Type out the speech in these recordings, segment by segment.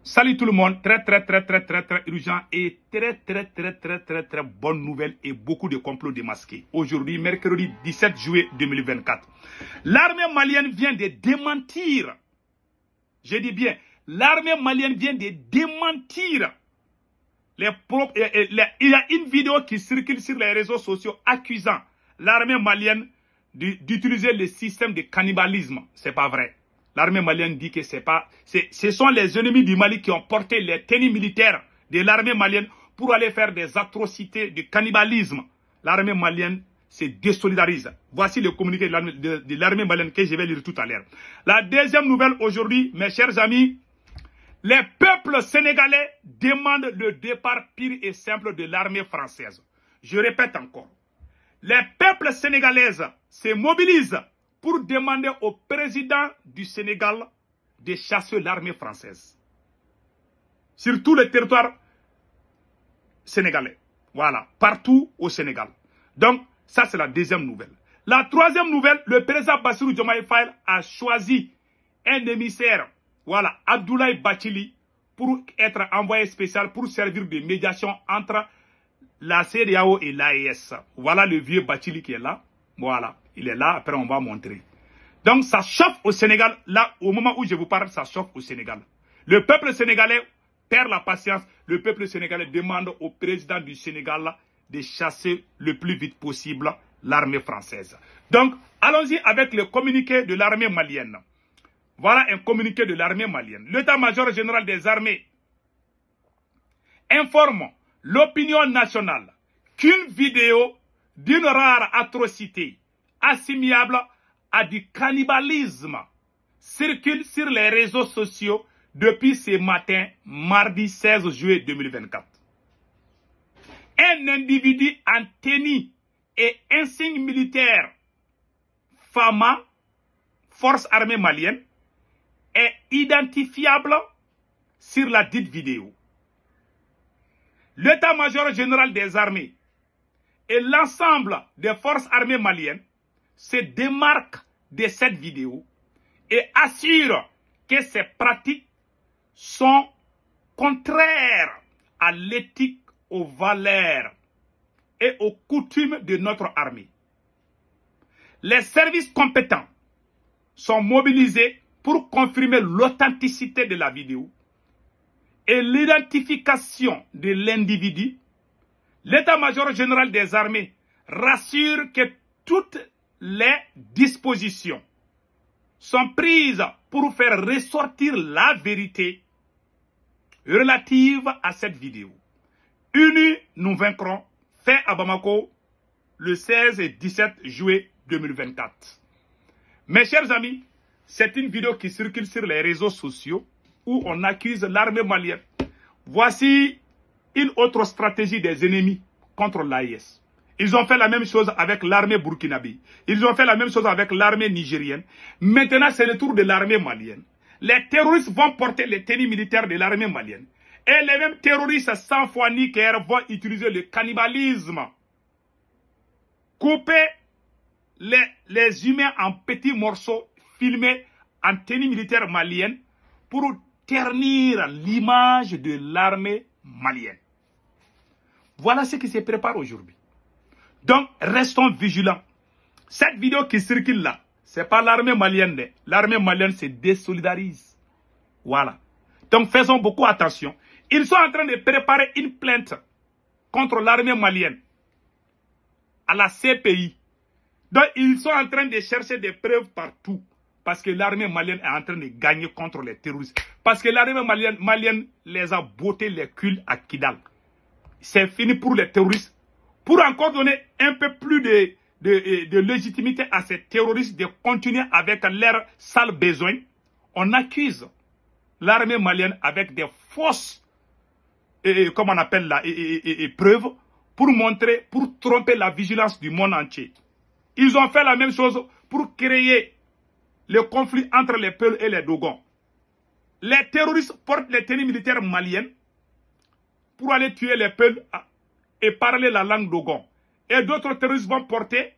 Salut tout le monde, très urgent et très bonne nouvelle et beaucoup de complots démasqués. Aujourd'hui, mercredi 17 juillet 2024. L'armée malienne vient de démentir, je dis bien, l'armée malienne vient de démentir il y a une vidéo qui circule sur les réseaux sociaux accusant l'armée malienne d'utiliser le système de cannibalisme. C'est pas vrai. L'armée malienne dit que ce sont les ennemis du Mali qui ont porté les tenues militaires de l'armée malienne pour aller faire des atrocités de cannibalisme. L'armée malienne se désolidarise. Voici le communiqué de l'armée malienne que je vais lire tout à l'heure. La deuxième nouvelle aujourd'hui, mes chers amis, les peuples sénégalais demandent le départ pur et simple de l'armée française. Je répète encore, les peuples sénégalais se mobilisent pour demander au président du Sénégal de chasser l'armée française sur tout le territoire sénégalais. Voilà, partout au Sénégal. Donc, ça c'est la deuxième nouvelle. La troisième nouvelle, le président Bassirou Diomaye Faye a choisi un émissaire, voilà, Abdoulaye Bathily, pour être envoyé spécial pour servir de médiation entre la CEDEAO et l'AES. Voilà le vieux Bathily qui est là. Voilà, il est là, après on va montrer. Donc ça chauffe au Sénégal, là, au moment où je vous parle, ça chauffe au Sénégal. Le peuple sénégalais perd la patience, le peuple sénégalais demande au président du Sénégal de chasser le plus vite possible l'armée française. Donc, allons-y avec le communiqué de l'armée malienne. Voilà un communiqué de l'armée malienne. L'état-major général des armées informe l'opinion nationale qu'une vidéo d'une rare atrocité assimilable à du cannibalisme circule sur les réseaux sociaux depuis ce matin, mardi 16 juillet 2024. Un individu en tenue et insigne militaire, FAMA, Force armée malienne, est identifiable sur la dite vidéo. L'état-major général des armées et l'ensemble des forces armées maliennes se démarquent de cette vidéo et assurent que ces pratiques sont contraires à l'éthique, aux valeurs et aux coutumes de notre armée. Les services compétents sont mobilisés pour confirmer l'authenticité de la vidéo et l'identification de l'individu. L'état-major général des armées rassure que toutes les dispositions sont prises pour faire ressortir la vérité relative à cette vidéo. Unis, nous vaincrons. Fait à Bamako le 16 et 17 juillet 2024. Mes chers amis, c'est une vidéo qui circule sur les réseaux sociaux où on accuse l'armée malienne. Voici une autre stratégie des ennemis contre l'AES. Ils ont fait la même chose avec l'armée burkinabé. Ils ont fait la même chose avec l'armée nigérienne. Maintenant, c'est le tour de l'armée malienne. Les terroristes vont porter les tenues militaires de l'armée malienne. Et les mêmes terroristes sans foi ni cœur vont utiliser le cannibalisme. Couper les humains en petits morceaux, filmés en tenue militaire malienne pour ternir l'image de l'armée malienne. Voilà ce qui se prépare aujourd'hui. Donc, restons vigilants. Cette vidéo qui circule là, ce n'est pas l'armée malienne. L'armée malienne se désolidarise. Voilà. Donc, faisons beaucoup attention. Ils sont en train de préparer une plainte contre l'armée malienne à la CPI. Donc, ils sont en train de chercher des preuves partout. Parce que l'armée malienne est en train de gagner contre les terroristes. Parce que l'armée malienne les a bottés les culs à Kidal. C'est fini pour les terroristes. Pour encore donner un peu plus de légitimité à ces terroristes de continuer avec leurs sales besoins, on accuse l'armée malienne avec des fausses, comment on appelle là, preuves pour montrer, pour tromper la vigilance du monde entier. Ils ont fait la même chose pour créer le conflit entre les Peuls et les Dogons. Les terroristes portent les tenues militaires maliennes pour aller tuer les Peuls et parler la langue Dogon. Et d'autres terroristes vont porter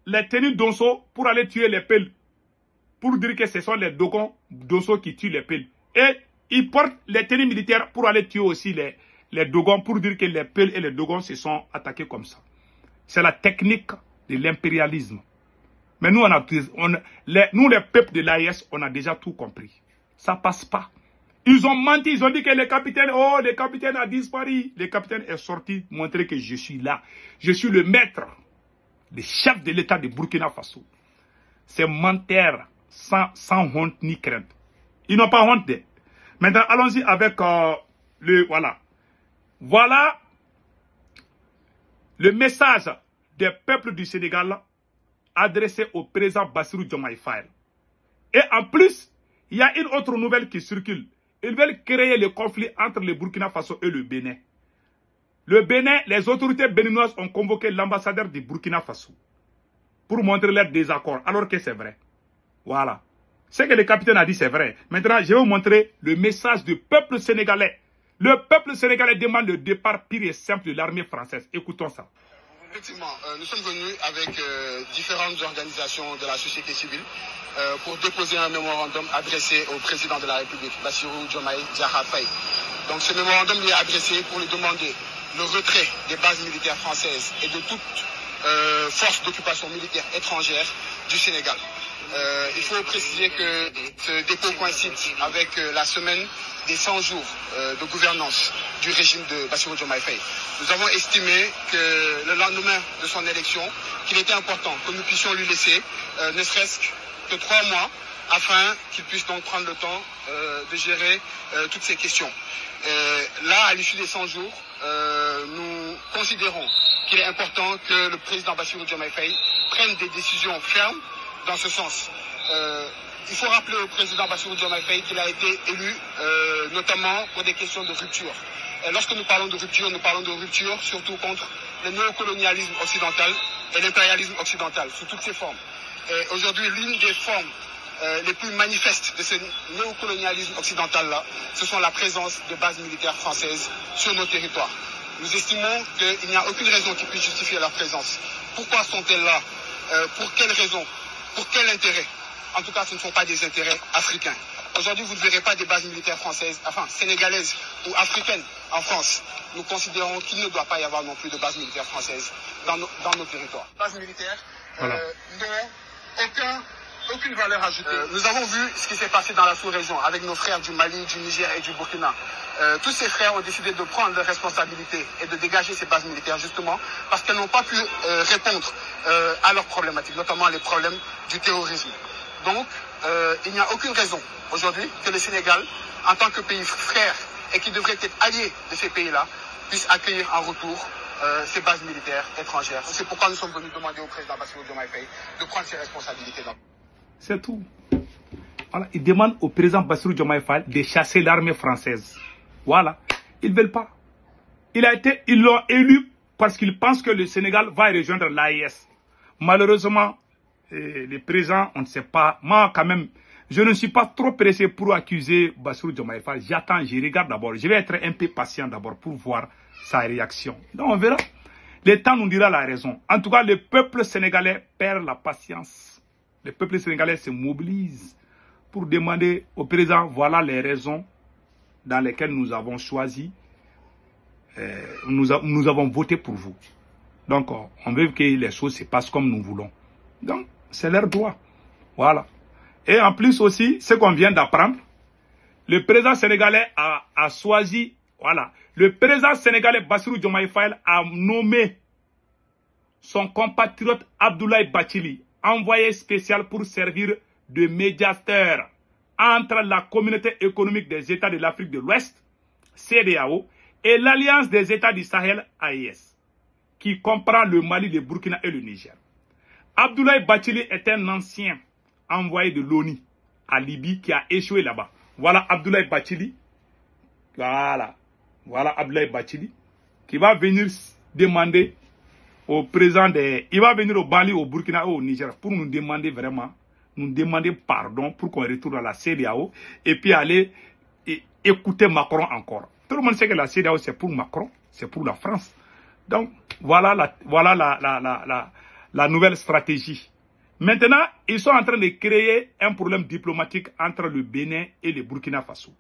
les tenues d'Onso pour aller tuer les Peuls. Pour dire que ce sont les Dogons d'Onso qui tuent les Peuls. Et Ils portent les tenues militaires pour aller tuer aussi les Dogons, pour dire que les Peuls et les Dogons se sont attaqués comme ça. C'est la technique de l'impérialisme. Mais nous, nous, les peuples de l'AIS, on a déjà tout compris. Ça passe pas. Ils ont menti, ils ont dit que le capitaine a disparu. Le capitaine est sorti montrer que je suis là. Je suis le maître, le chef de l'État de Burkina Faso. C'est menteur, sans honte ni crainte. Ils n'ont pas honte. Maintenant, allons-y avec voilà. Voilà le message des peuples du Sénégal adressé au président Bassirou Diomaye Faye. Et en plus, il y a une autre nouvelle qui circule. Ils veulent créer le conflit entre le Burkina Faso et le Bénin. Le Bénin, les autorités béninoises ont convoqué l'ambassadeur du Burkina Faso pour montrer leur désaccord, alors que c'est vrai. Voilà. Ce que le capitaine a dit, c'est vrai. Maintenant, je vais vous montrer le message du peuple sénégalais. Le peuple sénégalais demande le départ pur et simple de l'armée française. Écoutons ça. Effectivement, nous sommes venus avec différentes organisations de la société civile pour déposer un mémorandum adressé au président de la République, Bassirou Diomaye Diakhar Faye. Donc ce mémorandum lui est adressé pour lui demander le retrait des bases militaires françaises et de toute force d'occupation militaire étrangère du Sénégal. Il faut préciser que ce dépôt coïncide avec la semaine des 100 jours de gouvernance du régime de Bassirou Diomaye Faye. Nous avons estimé que le lendemain de son élection, qu'il était important que nous puissions lui laisser ne serait-ce que 3 mois afin qu'il puisse donc prendre le temps de gérer toutes ces questions. Là, à l'issue des 100 jours, nous considérons qu'il est important que le président Bassirou Diomaye Faye prenne des décisions fermes dans ce sens. Il faut rappeler au président Bassirou Diomaye Faye qu'il a été élu notamment pour des questions de rupture. Et lorsque nous parlons de rupture surtout contre le néocolonialisme occidental et l'impérialisme occidental sous toutes ses formes. Et aujourd'hui, l'une des formes les plus manifestes de ce néocolonialisme occidental-là, ce sont la présence de bases militaires françaises sur nos territoires. Nous estimons qu'il n'y a aucune raison qui puisse justifier leur présence. Pourquoi sont-elles là? Pour quelles raisons? Pour quel intérêt? En tout cas, ce ne sont pas des intérêts africains. Aujourd'hui, vous ne verrez pas des bases militaires françaises, enfin sénégalaises ou africaines en France. Nous considérons qu'il ne doit pas y avoir non plus de bases militaires françaises dans nos territoires. Bases militaires n'ont aucune valeur ajoutée. Nous avons vu ce qui s'est passé dans la sous-région avec nos frères du Mali, du Niger et du Burkina. Tous ces frères ont décidé de prendre leurs responsabilités et de dégager ces bases militaires justement parce qu'elles n'ont pas pu répondre à leurs problématiques, notamment les problèmes du terrorisme. Donc, il n'y a aucune raison aujourd'hui que le Sénégal, en tant que pays frère et qui devrait être allié de ces pays-là, puisse accueillir en retour ces bases militaires étrangères. C'est pourquoi nous sommes venus demander au président Bassirou Diomaye Faye de prendre ses responsabilités. C'est tout. Voilà, il demande au président Bassirou Diomaye Faye de chasser l'armée française. Voilà. Ils ne veulent pas. Ils l'ont élu parce qu'ils pensent que le Sénégal va rejoindre l'AES. Malheureusement, le président, on ne sait pas. Moi, quand même, je ne suis pas trop pressé pour accuser Bassirou Diomaye Faye. J'attends, je regarde d'abord. Je vais être un peu patient d'abord pour voir sa réaction. Donc, on verra. Le temps nous dira la raison. En tout cas, le peuple sénégalais perd la patience. Le peuple sénégalais se mobilise pour demander au président, voilà les raisons dans lesquelles nous avons choisi, nous avons voté pour vous. Donc, on veut que les choses se passent comme nous voulons. Donc, c'est leur droit. Voilà. Et en plus aussi, ce qu'on vient d'apprendre, le président sénégalais a choisi, voilà, le président sénégalais Bassirou Diomaye Faye a nommé son compatriote Abdoulaye Bathily, envoyé spécial pour servir de médiateur entre la communauté économique des États de l'Afrique de l'Ouest, CEDEAO, et l'Alliance des États du Sahel, AES, qui comprend le Mali, le Burkina et le Niger. Abdoulaye Bathily est un ancien envoyé de l'ONU à Libye qui a échoué là-bas. Voilà Abdoulaye Bathily. Voilà. Voilà Abdoulaye Bathily qui va venir demander au président il va venir au Mali, au Burkina et au Niger pour nous demander vraiment, nous demander pardon pour qu'on retourne à la CEDEAO et puis aller écouter Macron encore. Tout le monde sait que la CEDEAO c'est pour Macron, c'est pour la France. Donc voilà la nouvelle stratégie. Maintenant, ils sont en train de créer un problème diplomatique entre le Bénin et le Burkina Faso.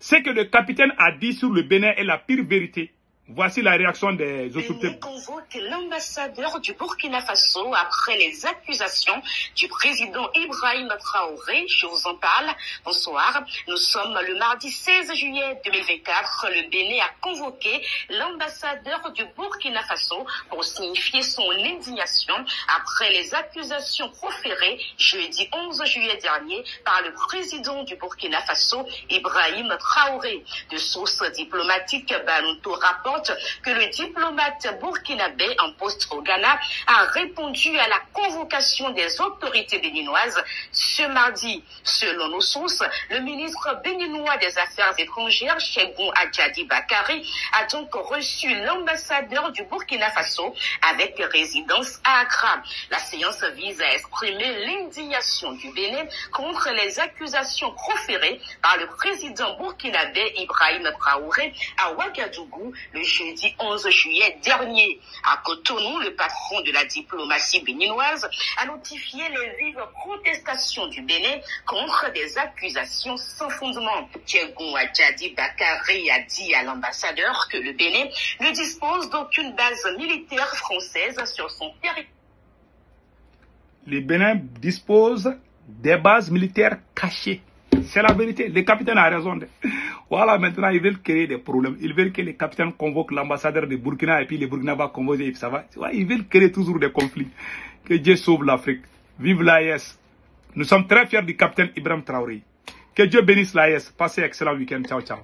Ce que le capitaine a dit sur le Bénin est la pire vérité. Voici la réaction des autorités. Bénin convoque l'ambassadeur du Burkina Faso après les accusations du président Ibrahim Traoré. Je vous en parle. Bonsoir. Nous sommes le mardi 16 juillet 2024. Le Bénin a convoqué l'ambassadeur du Burkina Faso pour signifier son indignation après les accusations proférées jeudi 11 juillet dernier par le président du Burkina Faso, Ibrahim Traoré. De sources diplomatiques, Balunto rapporte que le diplomate burkinabé en poste au Ghana a répondu à la convocation des autorités béninoises ce mardi. Selon nos sources, le ministre béninois des Affaires étrangères, Cheikhoun Adjadi Bakari, a donc reçu l'ambassadeur du Burkina Faso avec résidence à Accra. La séance vise à exprimer l'indignation du Bénin contre les accusations proférées par le président burkinabé Ibrahim Traoré à Ouagadougou le jeudi 11 juillet dernier. À Cotonou, le patron de la diplomatie béninoise a notifié les vives protestations du Bénin contre des accusations sans fondement. Cheikhoun Adjadi Bakari a dit à l'ambassadeur que le Bénin ne dispose d'aucune base militaire française sur son territoire. Le Bénin dispose des bases militaires cachées. C'est la vérité. Le capitaine a raison. Voilà, maintenant, ils veulent créer des problèmes. Ils veulent que les capitaines convoquent l'ambassadeur de Burkina et puis les Burkina va convoquer. Ça va. Ils veulent créer toujours des conflits. Que Dieu sauve l'Afrique. Vive l'AES. Nous sommes très fiers du capitaine Ibrahim Traoré. Que Dieu bénisse l'AES. Passez un excellent week-end. Ciao, ciao.